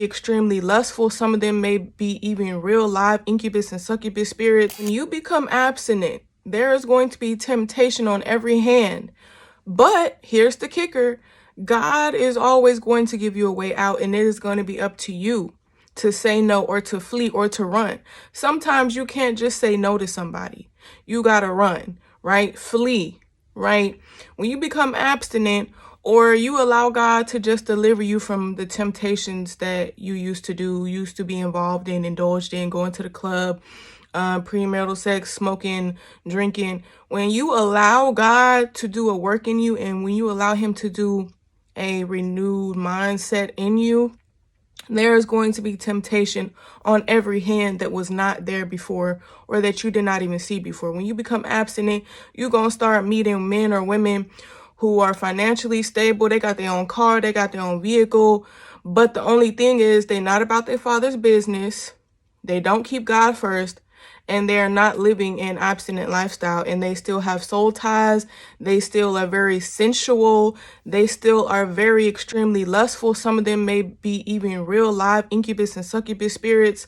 extremely lustful. Some of them may be even real live incubus and succubus spirits. When you become abstinent, there is going to be temptation on every hand. But here's the kicker. God is always going to give you a way out, and it is going to be up to you to say no or to flee or to run. Sometimes you can't just say no to somebody. You got to run, right? Flee, right? When you become abstinent, or you allow God to just deliver you from the temptations that you used to be involved in, indulged in, going to the club, premarital sex, smoking, drinking. When you allow God to do a work in you, and when you allow him to do a renewed mindset in you, there is going to be temptation on every hand that was not there before, or that you did not even see before. When you become abstinent, you're going to start meeting men or women who are financially stable. They got their own car, they got their own vehicle. But the only thing is, they're not about their father's business. They don't keep God first. And they're not living an abstinent lifestyle, and they still have soul ties. They still are very sensual. They still are very extremely lustful. Some of them may be even real live incubus and succubus spirits,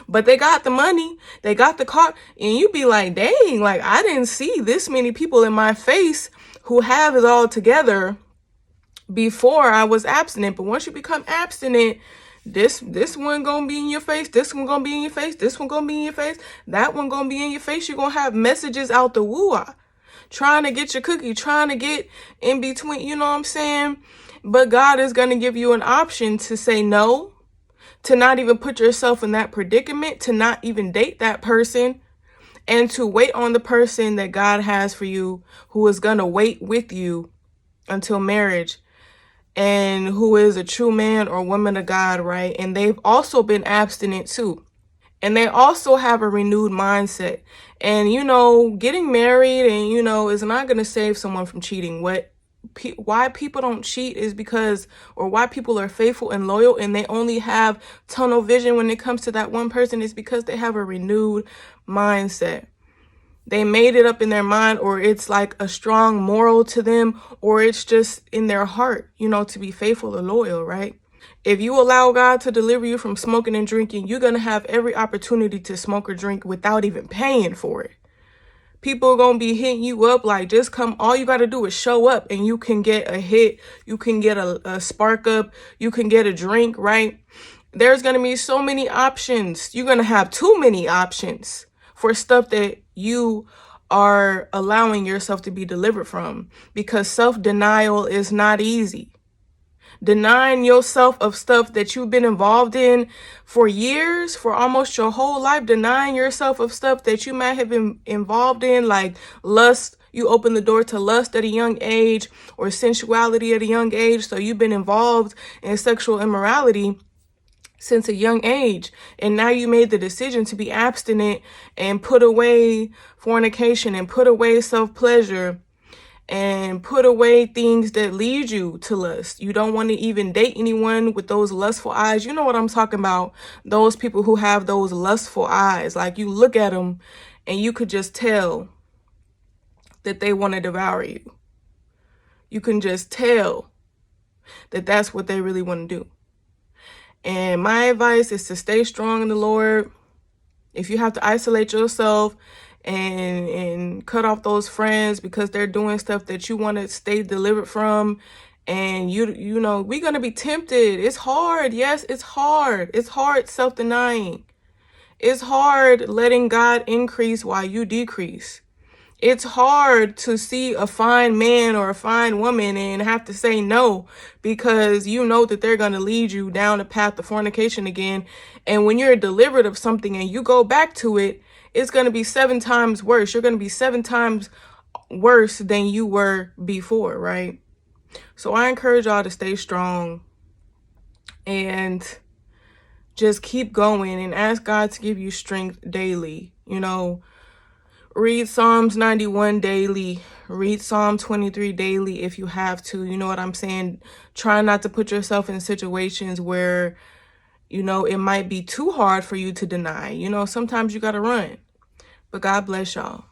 but they got the money, they got the car, and you be like, dang, like I didn't see this many people in my face who have it all together before I was abstinent. But once you become abstinent, this one gonna be in your face, this one gonna be in your face, this one gonna be in your face, that one gonna be in your face. You're gonna have messages out the woo-ah, trying to get your cookie, trying to get in between, you know what I'm saying? But God is gonna give you an option to say no, to not even put yourself in that predicament, to not even date that person, and to wait on the person that God has for you, who is gonna wait with you until marriage, and who is a true man or woman of God, right? And they've also been abstinent too. And they also have a renewed mindset. And, getting married and, is not going to save someone from cheating. Why people don't cheat is because, or why people are faithful and loyal and they only have tunnel vision when it comes to that one person, is because they have a renewed mindset. They made it up in their mind, or it's like a strong moral to them, or it's just in their heart, to be faithful or loyal, right? If you allow God to deliver you from smoking and drinking, you're going to have every opportunity to smoke or drink without even paying for it. People are going to be hitting you up like, just come. All you got to do is show up and you can get a hit. You can get a spark up. You can get a drink, right? There's going to be so many options. You're going to have too many options for stuff that you are allowing yourself to be delivered from, because self-denial is not easy. Denying yourself of stuff that you've been involved in for years, for almost your whole life, denying yourself of stuff that you might have been involved in, like lust. You open the door to lust at a young age, or sensuality at a young age. So you've been involved in sexual immorality since a young age, and now you made the decision to be abstinent and put away fornication and put away self-pleasure and put away things that lead you to lust. You don't want to even date anyone with those lustful eyes. You know what I'm talking about? Those people who have those lustful eyes. Like, you look at them and you could just tell that they want to devour you. You can just tell that that's what they really want to do. And my advice is to stay strong in the Lord. If you have to isolate yourself and cut off those friends because they're doing stuff that you want to stay delivered from, and we're going to be tempted. It's hard. Yes, it's hard. It's hard self-denying. It's hard letting God increase while you decrease. It's hard to see a fine man or a fine woman and have to say no, because you know that they're going to lead you down the path of fornication again. And when you're delivered of something and you go back to it, it's going to be 7 times worse. You're going to be 7 times worse than you were before, right? So I encourage y'all to stay strong and just keep going and ask God to give you strength daily. Read Psalms 91 daily. Read Psalm 23 daily if you have to. You know what I'm saying? Try not to put yourself in situations where, it might be too hard for you to deny. Sometimes you got to run. But God bless y'all.